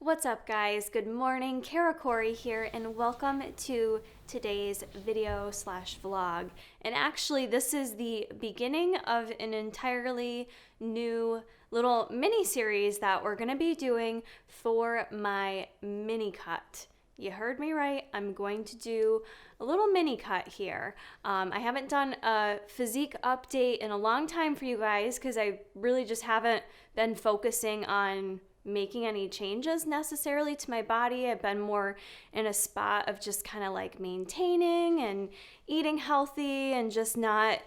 What's up, guys? Good morning. Kara Corey here, and welcome to today's video slash vlog. And actually, this is the beginning of an entirely new little mini series that we're going to be doing for my mini cut. You heard me right. I'm going to do a little mini cut here. I haven't done a physique update in a long time for you guys because I really just haven't been focusing on making any changes necessarily to my body. I've been more in a spot of just kind of like maintaining and eating healthy and just not,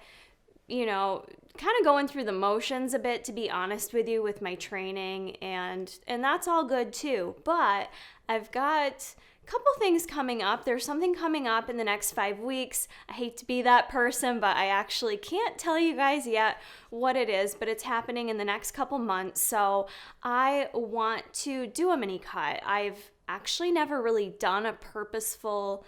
kind of going through the motions a bit, to be honest with you, with my training, and that's all good too. But I've got couple things coming up. There's something coming up in the next 5 weeks. I hate to be that person, but I actually can't tell you guys yet what it is, but it's happening in the next couple months. So I want to do a mini cut. I've actually never really done a purposeful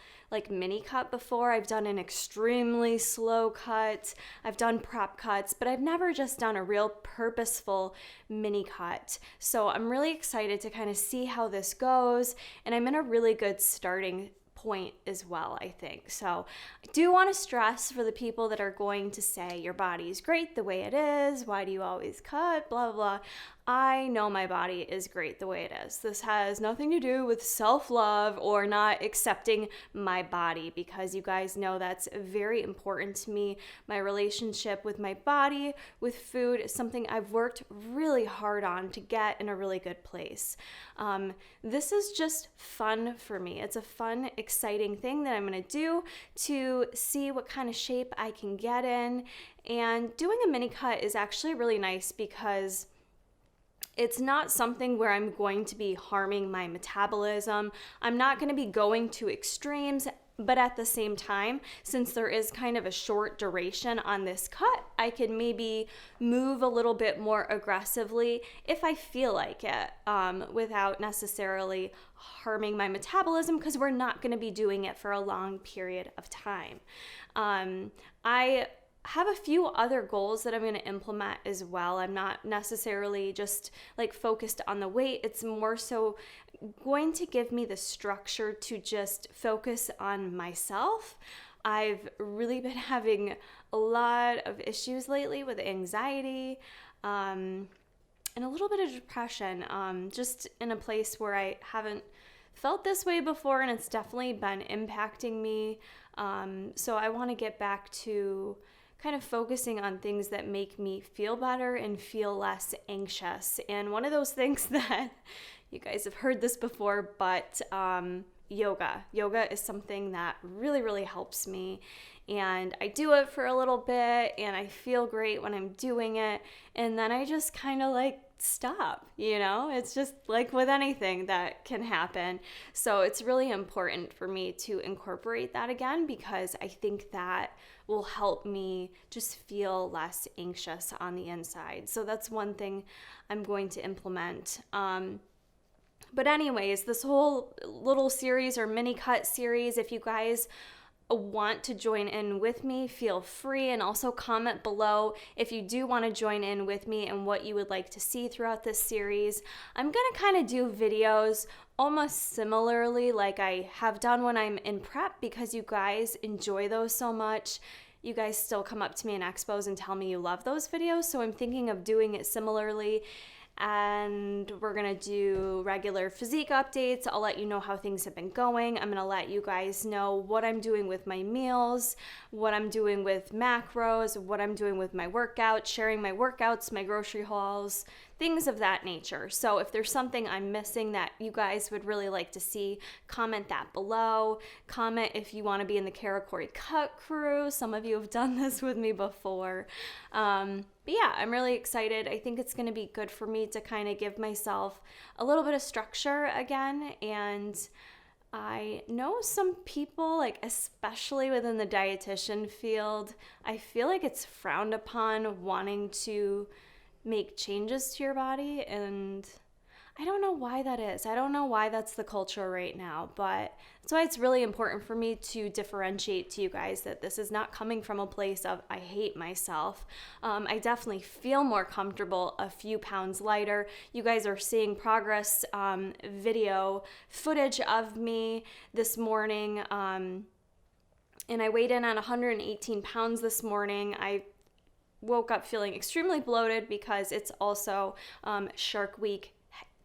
mini cut before. I've done an extremely slow cut. I've done prep cuts, but I've never just done a real purposeful mini cut. So I'm really excited to kind of see how this goes, and I'm in a really good starting point as well, I think. So I do want to stress for the people that are going to say your body's great the way it is, why do you always cut, blah, blah, blah. I know my body is great the way it is. This has nothing to do with self-love or not accepting my body, because you guys know that's very important to me. My relationship with my body, with food, is something I've worked really hard on to get in a really good place. This is just fun for me. It's a fun, exciting thing that I'm going to do to see what kind of shape I can get in. And doing a mini cut is actually really nice because it's not something where I'm going to be harming my metabolism. I'm not going to be going to extremes, but at the same time, since there is kind of a short duration on this cut, I can maybe move a little bit more aggressively if I feel like it, without necessarily harming my metabolism, because we're not going to be doing it for a long period of time. I have a few other goals that I'm going to implement as well. I'm not necessarily just focused on the weight. It's more so going to give me the structure to just focus on myself. I've really been having a lot of issues lately with anxiety, and a little bit of depression, just in a place where I haven't felt this way before, and it's definitely been impacting me. So I want to get back to kind of focusing on things that make me feel better and feel less anxious. And one of those things that you guys have heard this before, but yoga. Yoga is something that really, really helps me. And I do it for a little bit and I feel great when I'm doing it. And then I just kind of stop, It's just like with anything that can happen. So it's really important for me to incorporate that again, because I think that will help me just feel less anxious on the inside. So that's one thing I'm going to implement. But anyways, this whole little series or mini cut series, if you guys want to join in with me, feel free, and also comment below if you do want to join in with me and what you would like to see throughout this series. I'm going to kind of do videos almost similarly like I have done when I'm in prep, because you guys enjoy those so much. You guys still come up to me in expos and tell me you love those videos, so I'm thinking of doing it similarly. And we're gonna do regular physique updates. I'll let you know how things have been going. I'm gonna let you guys know what I'm doing with my meals, what I'm doing with macros, what I'm doing with my workouts, sharing my workouts, my grocery hauls, things of that nature. So if there's something I'm missing that you guys would really like to see, comment that below. Comment if you want to be in the Kara Corey Cut crew. Some of you have done this with me before. But yeah, I'm really excited. I think it's going to be good for me to kind of give myself a little bit of structure again. And I know some people, especially within the dietitian field, I feel like it's frowned upon wanting to make changes to your body, and I don't know why that is. I don't know why that's the culture right now, but that's why it's really important for me to differentiate to you guys that this is not coming from a place of I hate myself. I definitely feel more comfortable, a few pounds lighter. You guys are seeing progress video footage of me this morning, and I weighed in on 118 pounds this morning. I woke up feeling extremely bloated because it's also Shark Week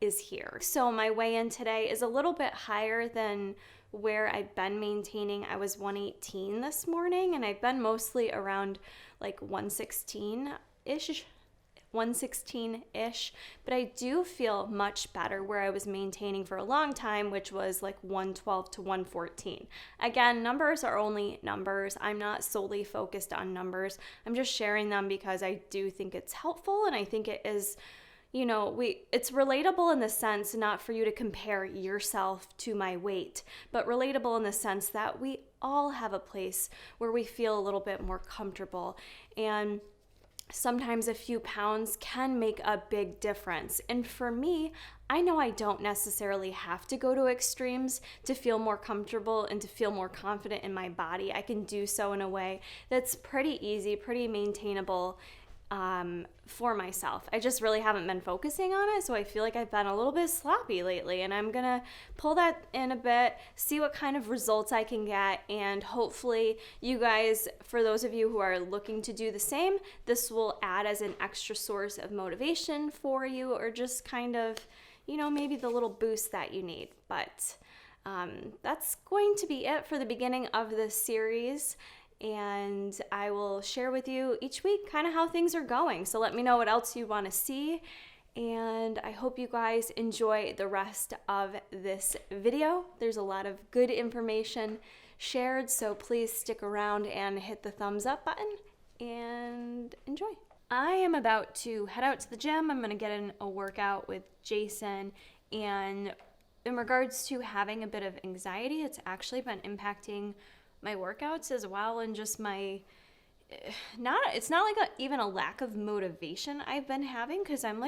is here. So my weigh-in today is a little bit higher than where I've been maintaining. I was 118 this morning, and I've been mostly around like 116-ish, but I do feel much better where I was maintaining for a long time, which was like 112 to 114. Again, numbers are only numbers. I'm not solely focused on numbers. I'm just sharing them because I do think it's helpful, and I think it is, you know, it's relatable in the sense not for you to compare yourself to my weight, but relatable in the sense that we all have a place where we feel a little bit more comfortable, and sometimes a few pounds can make a big difference. And for me, I know I don't necessarily have to go to extremes to feel more comfortable and to feel more confident in my body. I can do so in a way that's pretty easy, pretty maintainable for myself. I just really haven't been focusing on it, so I feel like I've been a little bit sloppy lately, and I'm gonna pull that in a bit, see what kind of results I can get, and hopefully you guys, for those of you who are looking to do the same, this will add as an extra source of motivation for you, or just kind of, you know, maybe the little boost that you need. But that's going to be it for the beginning of this series. And I will share with you each week kind of how things are going. So let me know what else you want to see. And I hope you guys enjoy the rest of this video. There's a lot of good information shared, so please stick around and hit the thumbs up button and enjoy. I am about to head out to the gym. I'm going to get in a workout with Jason, and in regards to having a bit of anxiety, it's actually been impacting my workouts as well, and just my it's not like even a lack of motivation I've been having, because I'm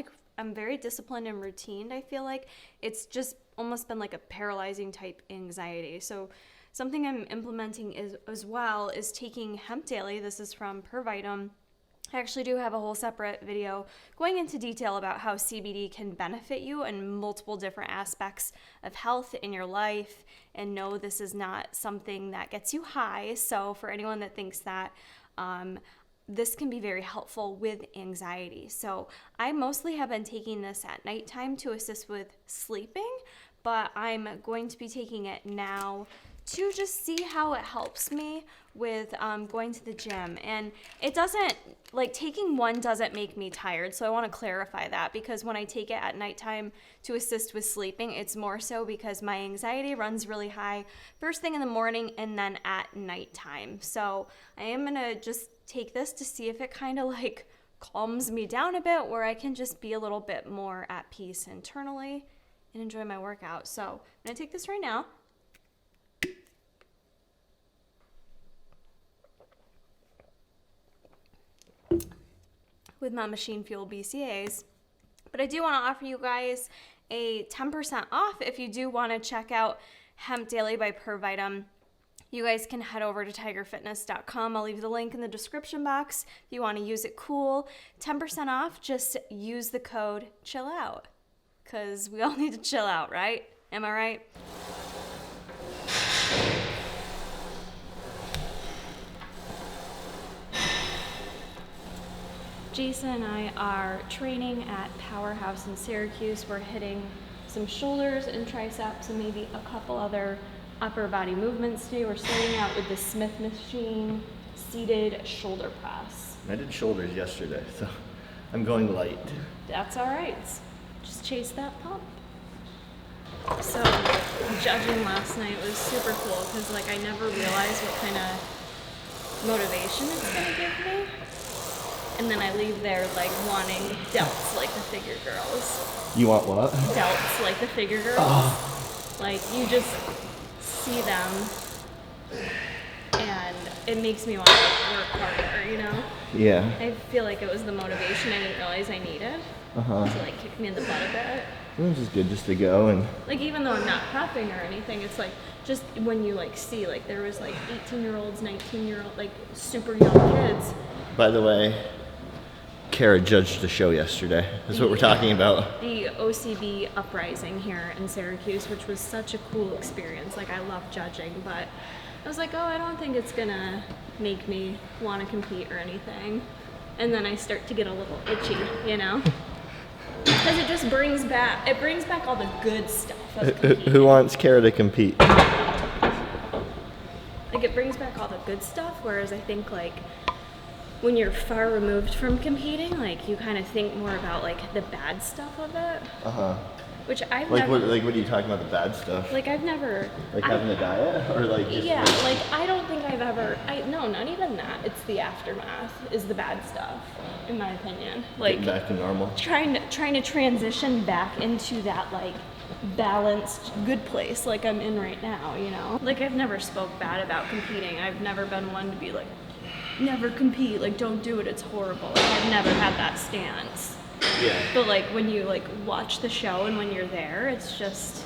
very disciplined and routine. I feel like it's just almost been like a paralyzing type anxiety. So something I'm implementing as well is taking hemp daily. This is from Pervitum. I actually do have a whole separate video going into detail about how CBD can benefit you in multiple different aspects of health in your life. And no, this is not something that gets you high. So for anyone that thinks that, this can be very helpful with anxiety. So I mostly have been taking this at nighttime to assist with sleeping, but I'm going to be taking it now to just see how it helps me with going to the gym. And it doesn't, like, taking one doesn't make me tired, so I want to clarify that, because when I take it at nighttime to assist with sleeping, it's more so because my anxiety runs really high first thing in the morning and then at nighttime. So I am gonna just take this to see if it kind of like calms me down a bit, where I can just be a little bit more at peace internally and enjoy my workout. So I'm gonna take this right now. With my machine fuel BCAAs. But I do want to offer you guys a 10% off if you do want to check out Hemp Daily by Pervitum. You guys can head over to tigerfitness.com. I'll leave the link in the description box if you want to use it. Cool. 10% off. Just use the code chill out, because we all need to chill out, right? Am I right? Jason and I are training at Powerhouse in Syracuse. We're hitting some shoulders and triceps and maybe a couple other upper body movements today. We're starting out with the Smith machine seated shoulder press. I did shoulders yesterday, so I'm going light. That's all right. Just chase that pump. So judging last night was super cool, because like I never realized what kind of motivation it's gonna give me. And then I leave there like wanting delts like the figure girls. You want what? Delts like the figure girls. Oh. Like you just see them and it makes me want to like, work harder, you know? Yeah. I feel like it was the motivation I didn't realize I needed. to like kick me in the butt a bit. It's just good just to go and. Like even though I'm not prepping or anything, it's like just when you like see like there was like 18-year-olds, 19-year-old, like super young kids. By the way, Kara judged the show yesterday. That's what we're talking about. The OCB uprising here in Syracuse, which was such a cool experience. Like I love judging, but I was like, oh, I don't think it's gonna make me want to compete or anything. And then I start to get a little itchy, you know? Because it just brings back all the good stuff of competing. Who wants Kara to compete? Like it brings back all the good stuff, whereas I think like when you're far removed from competing, like you kind of think more about like the bad stuff of it. Which I've like never. what are you talking about, the bad stuff? Like I've never. Like having a diet, or like just. Yeah, like I don't think I've ever. No, not even that. It's the aftermath is the bad stuff, in my opinion. Like getting back to normal. Trying to transition back into that like balanced good place like I'm in right now, you know? Like I've never spoke bad about competing. I've never been one to be like, never compete, like don't do it, it's horrible. Like I've never had that stance. Yeah. But like when you like watch the show and when you're there, it's just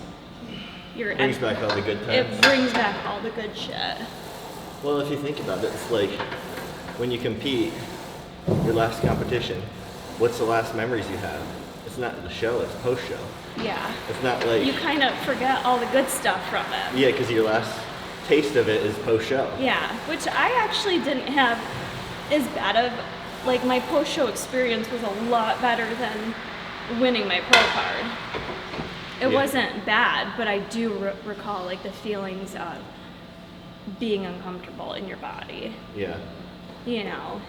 It brings back all the good times. It brings back all the good shit. Well, if you think about it, it's like when you compete, your last competition, what's the last memories you have? It's not the show, it's post-show. Yeah. It's not like... You kind of forget all the good stuff from it. Yeah, because your last taste of it is post-show. Yeah, which I actually didn't have as bad of... Like, my post-show experience was a lot better than winning my pro card. It wasn't bad, but I do recall, like, the feelings of being uncomfortable in your body. Yeah. You know?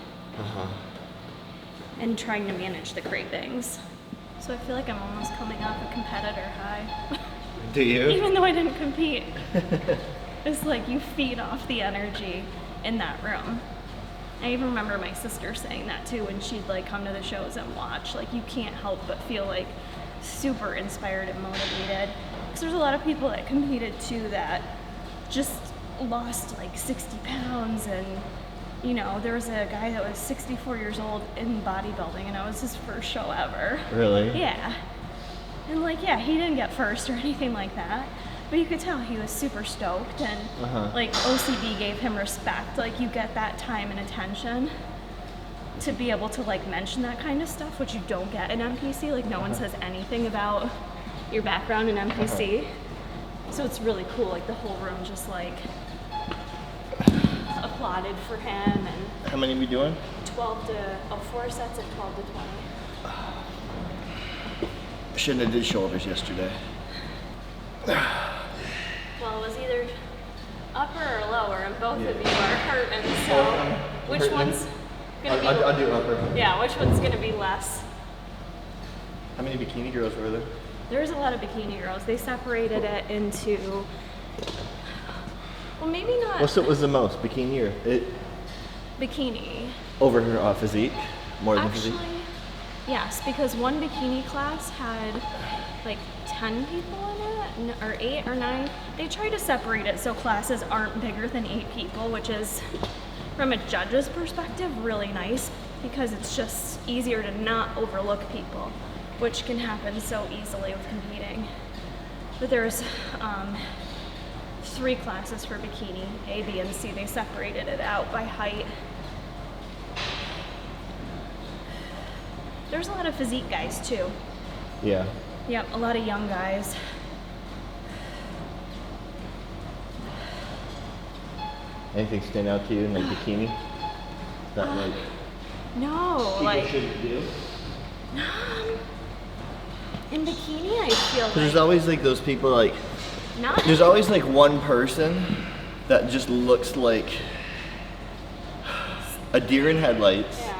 And trying to manage the cravings. So I feel like I'm almost coming off a competitor high. Do you? Even though I didn't compete. It's like you feed off the energy in that room. I even remember my sister saying that too when she'd like come to the shows and watch. Like you can't help but feel like super inspired and motivated. Because there's a lot of people that competed too that just lost like 60 pounds and you know, there was a guy that was 64 years old in bodybuilding and it was his first show ever. Really? Yeah. And like, yeah, he didn't get first or anything like that, but you could tell he was super stoked and like OCB gave him respect. Like you get that time and attention to be able to like mention that kind of stuff, which you don't get in NPC. Like no one says anything about your background in NPC. So it's really cool. Like the whole room just like applauded for him. And how many are we doing? 4 sets of 12 to 20. Shouldn't have did shoulders yesterday. Well, it was either upper or lower, and both of you are hurting. So, which one's gonna be? I'll do upper. Yeah, which one's gonna be less? How many bikini girls were there? There's a lot of bikini girls. They separated it into. Well, maybe not. What's it was the most, bikini or it? Bikini. Over her Physique, more than Physique. Actually, yes, because one bikini class had like 10 people in it, or 8 or 9. They try to separate it so classes aren't bigger than 8 people, which is, from a judge's perspective, really nice because it's just easier to not overlook people, which can happen so easily with competing. But there's 3 classes for bikini, A, B, and C. They separated it out by height. There's a lot of physique guys too. Yeah. Yep, a lot of young guys. Anything stand out to you in like bikini? That like No, people like shouldn't do? in bikini I feel like There's always like those people like not there's always like one person that just looks like a deer in headlights. yeah.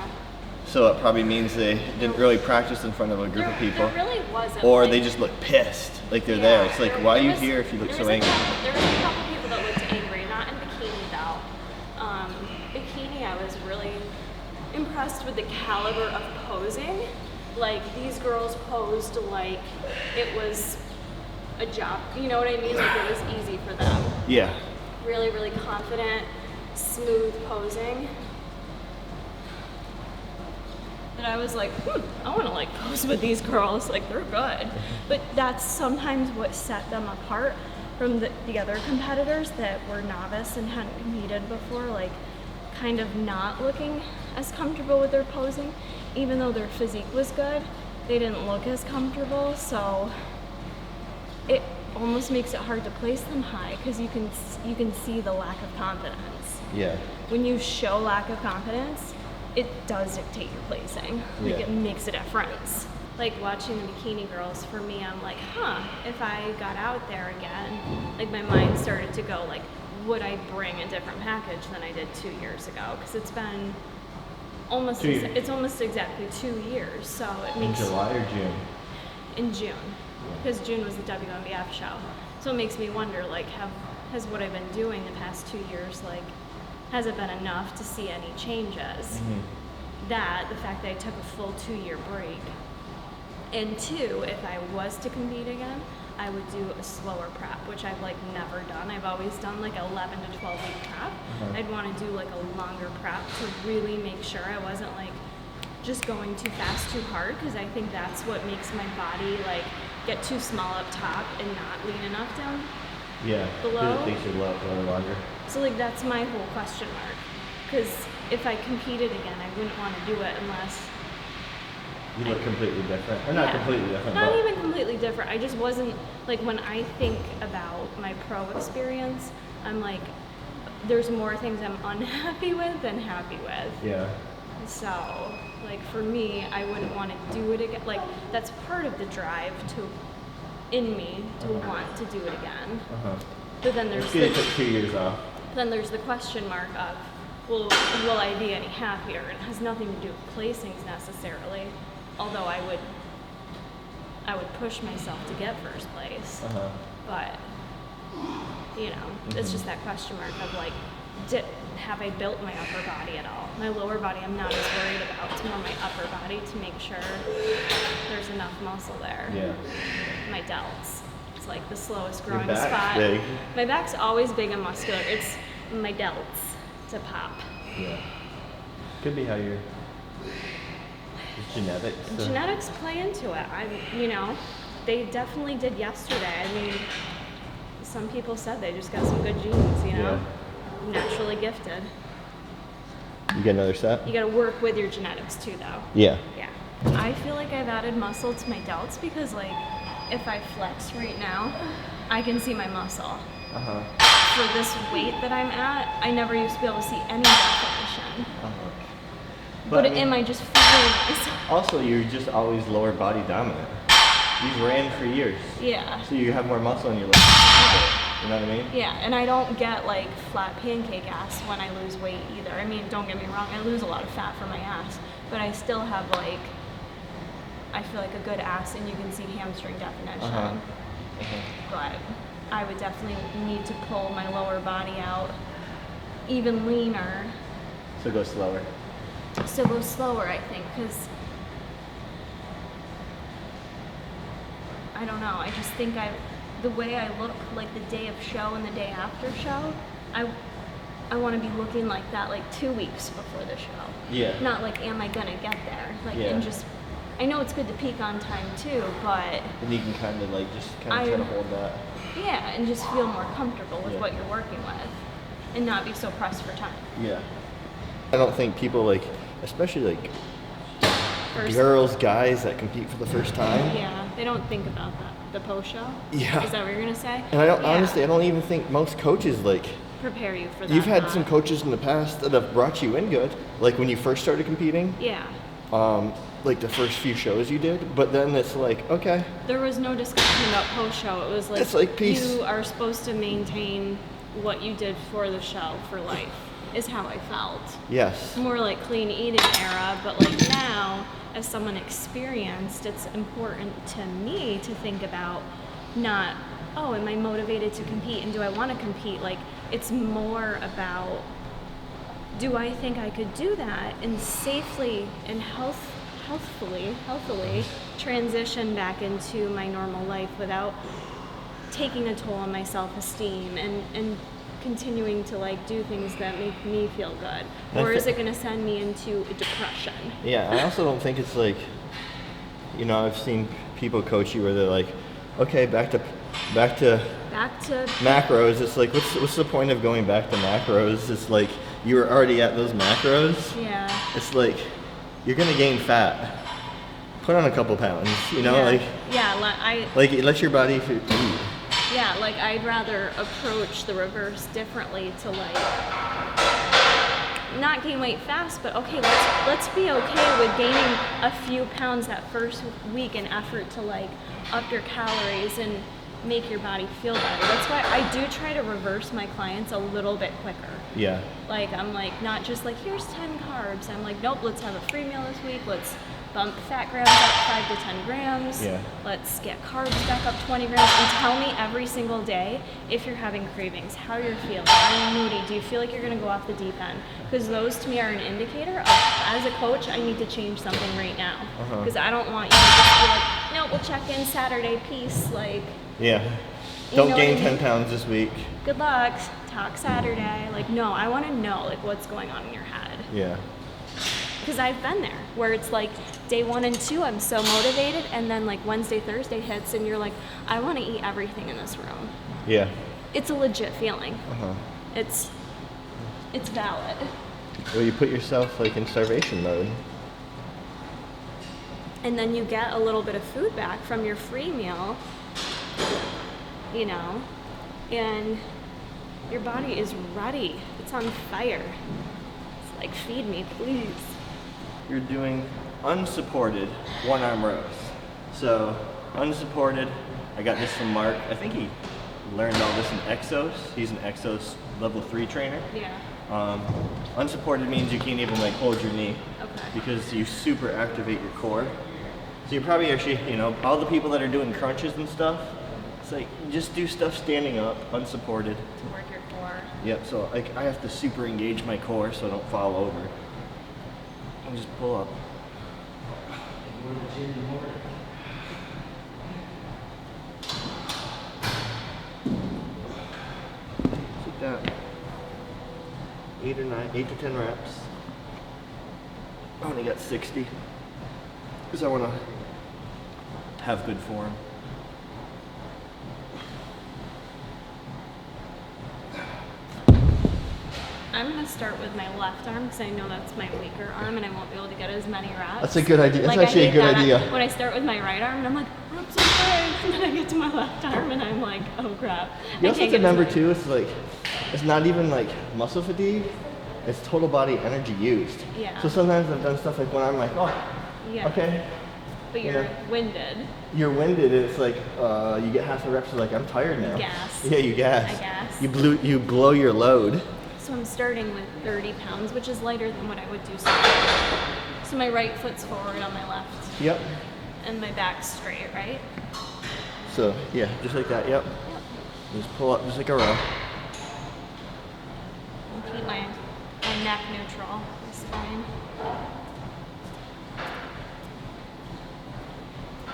So it probably means they didn't really practice in front of a group of people. There really wasn't. Or like, they just look pissed, like they're there. It's like, why are you here if you look so angry? There was a couple people that looked angry, not in bikini though. Bikini, I was really impressed with the caliber of posing. Like these girls posed like it was a job. You know what I mean? Like it was easy for them. Yeah. Really, really confident, smooth posing. But But I was like, I want to like pose with these girls, like they're good. But that's sometimes what set them apart from the other competitors that were novice and hadn't competed before, like kind of not looking as comfortable with their posing. Even though their physique was good, they didn't look as comfortable, so it almost makes it hard to place them high because you can see the lack of confidence. Yeah. When you show lack of confidence, it does dictate your placing. Like it makes a difference. Like watching the bikini girls, for me, I'm like, if I got out there again, like my mind started to go like, would I bring a different package than I did 2 years ago? Because it's been almost exactly 2 years. So it makes in July or June? In June, because June was the WNBF show. So it makes me wonder, like, has what I've been doing the past 2 years, like, has it been enough to see any changes? That, the fact that I took a full 2-year break. And 2, if I was to compete again, I would do a slower prep, which I've like never done. I've always done like 11 to 12 week prep. I'd want to do like a longer prep to really make sure I wasn't like just going too fast, too hard, because I think that's what makes my body like get too small up top and not lean enough down below. It makes you lower longer. So like that's my whole question mark, because if I competed again, I wouldn't want to do it unless you look completely different. Or not completely different, not but even completely different. I just wasn't, like when I think about my pro experience, I'm like, there's more things I'm unhappy with than happy with. Yeah. So, like for me, I wouldn't want to do it again. Like that's part of the drive in me to want to do it again. But then there's took 2 years off. Then there's the question mark of, well, will I be any happier? And it has nothing to do with placings necessarily. Although I would push myself to get first place, but you know, it's just that question mark of like, have I built my upper body at all? My lower body I'm not as worried about. It's more my upper body to make sure there's enough muscle there. Yeah. My delts, it's like the slowest growing Your back's spot. big. My back's always big and muscular. It's my delts to pop. Yeah. Could be how you're. Genetics. Genetics play into it. They definitely did yesterday. I mean, some people said they just got some good genes, you know? Yeah. Naturally gifted. You get another set? You gotta work with your genetics too, though. Yeah. Yeah. I feel like I've added muscle to my delts because, like, if I flex right now, I can see my muscle. For this weight that I'm at, I never used to be able to see any definition. But am I just feeling myself? Also, you're just always lower body dominant. You've ran for years. Yeah. So you have more muscle in your legs. You know what I mean? Yeah, and I don't get like flat pancake ass when I lose weight either. I mean, don't get me wrong, I lose a lot of fat from my ass, but I still have like, I feel like a good ass and you can see hamstring definition. But I would definitely need to pull my lower body out even leaner. So go slower. So go slower, I think, because I don't know. I just think the way I look, like the day of show and the day after show, I want to be looking like that, like 2 weeks before the show. Yeah. Not like, am I gonna get there? Like, yeah. And just, I know it's good to peak on time too, but. And you can kind of like just try to hold that. Yeah, and just feel more comfortable with what you're working with, and not be so pressed for time. Yeah. I don't think people like, especially like girls, guys that compete for the first time. Yeah, they don't think about that. The post show? Yeah. Is that what you're gonna say? And I don't honestly, I don't even think most coaches like prepare you for that. You've had some coaches in the past that have brought you in good, like when you first started competing. Yeah. Like the first few shows you did, but then it's like, okay. There was no discussion about post show. It was like, it's like peace. You are supposed to maintain what you did for the show for life. Is how I felt. Yes. More like clean eating era, but like now, as someone experienced, it's important to me to think about not, oh, am I motivated to compete and do I want to compete? Like, it's more about, do I think I could do that and safely and healthfully transition back into my normal life without taking a toll on my self-esteem and continuing to like do things that make me feel good, or is it going to send me into a depression? Yeah, I also don't think it's like, you know, I've seen people coach you where they're like, okay, back to macros. It's like, what's the point of going back to macros? It's like you were already at those macros. Yeah. It's like you're gonna gain fat. Put on a couple pounds, you know, let your body eat. Yeah, like I'd rather approach the reverse differently to like not gain weight fast, but okay, let's be okay with gaining a few pounds that first week in effort to like up your calories and make your body feel better. That's why I do try to reverse my clients a little bit quicker. Yeah. Like I'm like not just like here's 10 carbs. I'm like nope, let's have a free meal this week. Let's bump fat grams up 5 to 10 grams. Yeah. Let's get carbs back up 20 grams and tell me every single day if you're having cravings, how you're feeling. Are you moody? Do you feel like you're gonna go off the deep end? Because those to me are an indicator of, as a coach, I need to change something right now. Because I don't want you to just be like, no, we'll check in Saturday, peace. Like, yeah. Don't gain 10 pounds this week. Good luck. Talk Saturday. Like, no, I want to know like what's going on in your head. Yeah. Because I've been there where it's like day 1 and 2, I'm so motivated, and then like Wednesday, Thursday hits, and you're like, I want to eat everything in this room. Yeah. It's a legit feeling. It's valid. Well, you put yourself like in starvation mode. And then you get a little bit of food back from your free meal, you know, and your body is ready. It's on fire. It's like, feed me, please. You're doing unsupported one-arm rows. So unsupported, I got this from Mark. I think he learned all this in Exos. He's an Exos level 3 trainer. Yeah. Unsupported means you can't even like hold your knee. Okay. Because you super activate your core. So you probably actually, you know, all the people that are doing crunches and stuff, it's like, just do stuff standing up, unsupported. To work your core. Yep, so like I have to super engage my core so I don't fall over. And just pull up. Like that. 8 to 10 reps. I only got 60. Because I want to have good form. I'm going to start with my left arm because I know that's my weaker arm and I won't be able to get as many reps. That's a good idea. That's like, actually a good idea. When I start with my right arm and I'm like, reps okay. And then I get to my left arm and I'm like, oh crap. You also have to remember too, it's like, it's not even like muscle fatigue, it's total body energy used. Yeah. So sometimes I've done stuff like when I'm like, oh, yeah. Okay. But you're winded. You're winded, and it's like you get half the reps. You're like, I'm tired now. You gas. Yeah, you gas. I gas. You blow your load. So I'm starting with 30 pounds, which is lighter than what I would do. So my right foot's forward on my left. Yep. And my back's straight, right? So yeah, just like that. Yep. Just pull up, just like a row. And keep my neck neutral. That's fine.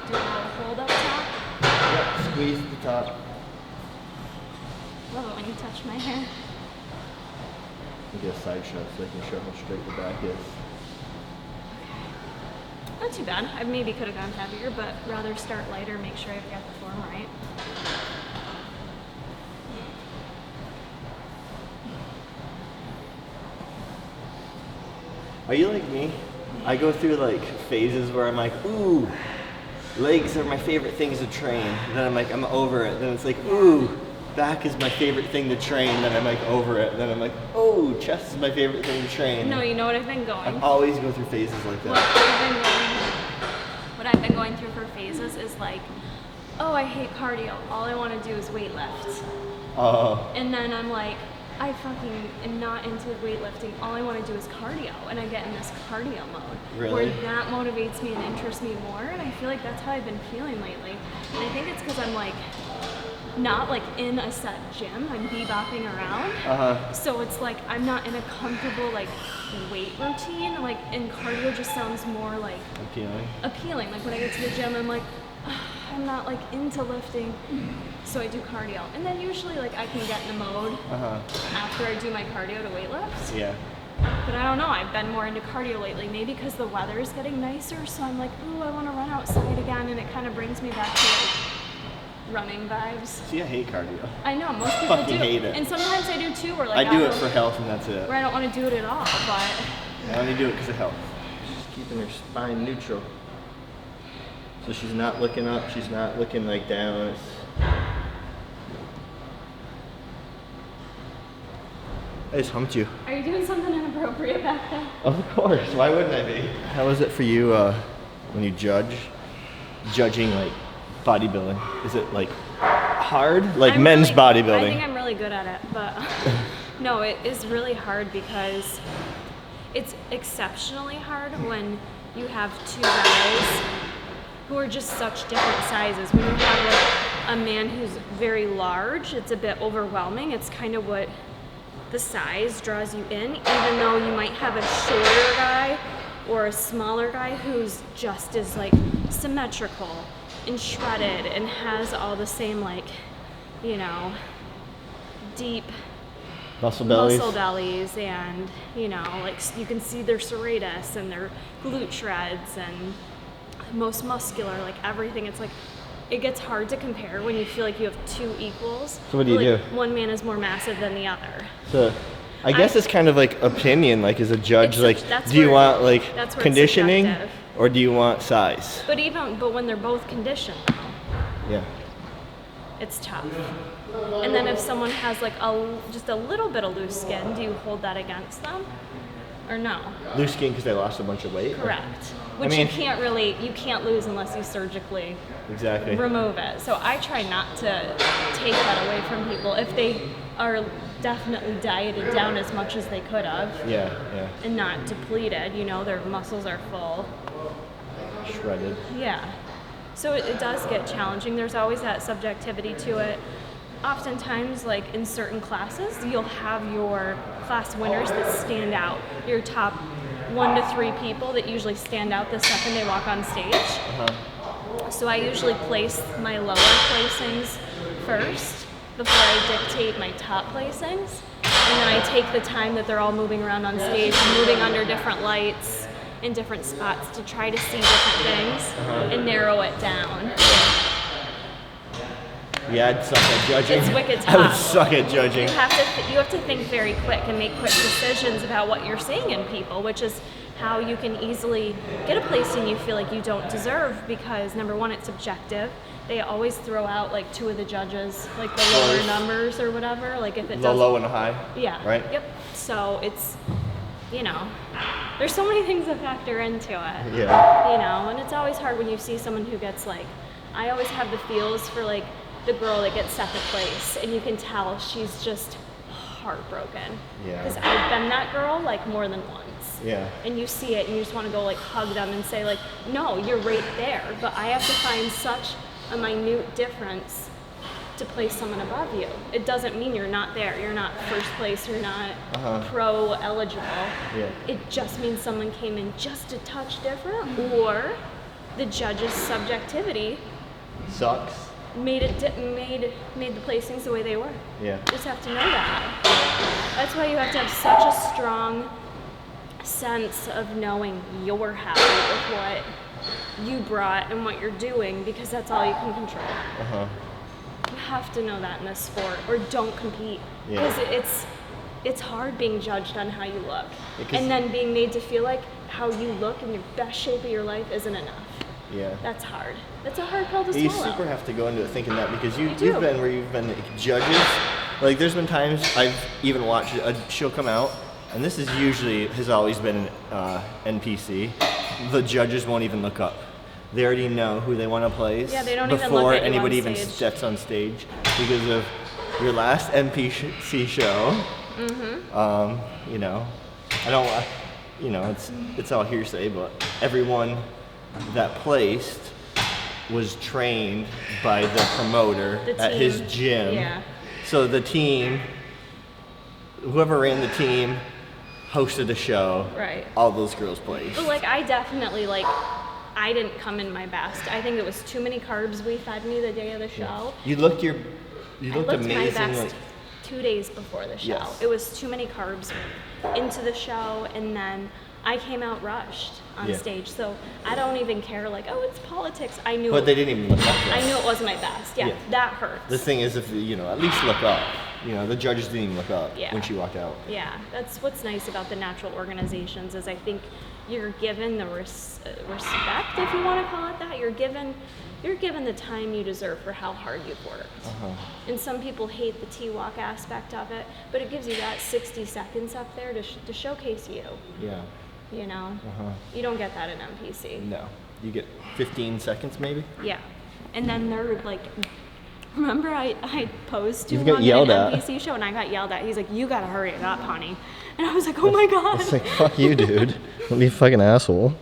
Do a little hold up top. Yep. Squeeze at the top. Love it when you touch my hair. You get a side shot so I can show how straight the back is. Not too bad. I maybe could have gone heavier, but rather start lighter, make sure I've got the form right. Are you like me? I go through like phases where I'm like, ooh, legs are my favorite things to train. And then I'm like, I'm over it. Then it's like, ooh, back is my favorite thing to train. Then I'm like over it. Then I'm like, oh, chest is my favorite thing to train. No, you know what I've been going? I always go through phases like that. What I've been going through for phases is like, oh, I hate cardio. All I want to do is weight lift. And then I'm like, I fucking am not into weightlifting. All I want to do is cardio. And I get in this cardio mode. Really? Where that motivates me and interests me more. And I feel like that's how I've been feeling lately. And I think it's because I'm like, not like in a set gym. I'm bebopping around. So it's like I'm not in a comfortable like weight routine. Like, and cardio just sounds more like appealing. Like when I get to the gym, I'm like, I'm not like into lifting, so I do cardio. And then usually like I can get in the mode after I do my cardio to weight lift. Yeah. But I don't know, I've been more into cardio lately, maybe because the weather is getting nicer, so I'm like, ooh, I want to run outside again, and it kind of brings me back to like running vibes. See, I hate cardio. I know, most people Fucking do. hate it. And sometimes I do too, where like I do it for health and that's it. where I don't want to do it at all, but I only do it because of health. Just keeping her spine neutral. So she's not looking up, she's not looking like down. I just humped you. Are you doing something inappropriate back there? Of course, why wouldn't I be? How is it for you when you judging like bodybuilding? Is it like hard? Like men's bodybuilding? I think I'm really good at it, but no, it is really hard because it's exceptionally hard when you have two guys who are just such different sizes. When you have like a man who's very large, it's a bit overwhelming. It's kind of what the size draws you in, even though you might have a shorter guy or a smaller guy who's just as like symmetrical and shredded and has all the same like, you know, deep muscle bellies and, you know, like you can see their serratus and their glute shreds and most muscular, like everything. It's like it gets hard to compare when you feel like you have two equals. So what do you do? One man is more massive than the other. So I guess it's kind of like opinion, like as a judge, like do you want like conditioning or do you want size? But when they're both conditioned, yeah, it's tough. And then if someone has like just a little bit of loose skin, do you hold that against them or no? Loose skin because they lost a bunch of weight? Correct. Which you can't lose unless you surgically remove it. So I try not to take that away from people if they are definitely dieted down as much as they could have. Yeah. And not depleted, you know, their muscles are full. Shredded. Yeah. So it does get challenging. There's always that subjectivity to it. Oftentimes, like in certain classes, you'll have your class winners that stand out. Your top 1 to 3 people that usually stand out the second they walk on stage. So I usually place my lower placings first before I dictate my top placings. And then I take the time that they're all moving around on stage, moving under different lights in different spots to try to see different things and narrow it down. Yeah, I'd suck at judging. It's wicked tough. I would suck at judging. You have to think very quick and make quick decisions about what you're seeing in people, which is how you can easily get a placing you feel like you don't deserve because number one, it's subjective. They always throw out like 2 of the judges, like the lower numbers or whatever. Like if it does low and a high. Yeah. Right. Yep. So it's, you know, there's so many things that factor into it. Yeah. You know, and it's always hard when you see someone who gets like, I always have the feels for like the girl that gets second place, and you can tell she's just heartbroken. Yeah. Because I've been that girl like more than once. Yeah. And you see it, and you just want to go like hug them and say like, no, you're right there. But I have to find such a minute difference to place someone above you. It doesn't mean you're not there. You're not first place. You're not pro eligible. Yeah. It just means someone came in just a touch different, or the judge's subjectivity sucks. Made the placings the way they were. Yeah. You just have to know that. That's why you have to have such a strong sense of knowing you're happy with what you brought and what you're doing, because that's all you can control. You have to know that in this sport, or don't compete. Because it's hard being judged on how you look, and then being made to feel like how you look in your best shape of your life isn't enough. Yeah. That's hard. That's a hard pill to swallow. You super have to go into it thinking that, because you've been where you've been judges. Like there's been times I've even watched a show come out, and this has always been NPC. The judges won't even look up. They already know who they want to place they don't even look before at you anybody on even stage. steps on stage, because of your last NPC show. You know, I don't. You know, it's all hearsay, but everyone that placed was trained by the promoter at his gym. Yeah. So the team, whoever ran the team, hosted a show. Right. All those girls placed. But like I definitely like I didn't come in my best. I think it was too many carbs we fed me the day of the show. You looked I looked amazing. my best Like, 2 days before the show. Yes. It was too many carbs into the show, and then I came out rushed on stage. So I don't even care, like, oh, it's politics. I knew. But they didn't even look up. I knew it wasn't my best. Yeah, that hurts. The thing is, if you know, at least look up. You know, the judges didn't even look up when she walked out. Yeah, that's what's nice about the natural organizations is I think you're given the respect, if you want to call it that. You're given the time you deserve for how hard you've worked. And some people hate the T-walk aspect of it, but it gives you that 60 seconds up there to showcase you. Yeah. You know, you don't get that in MPC. No, you get 15 seconds maybe. Yeah, and then they're like, remember I posed too You long got yelled at an at. MPC show, and I got yelled at. He's like, you gotta hurry it up, honey. And I was like, oh my god. It's like, fuck you, dude. Don't be a fucking asshole.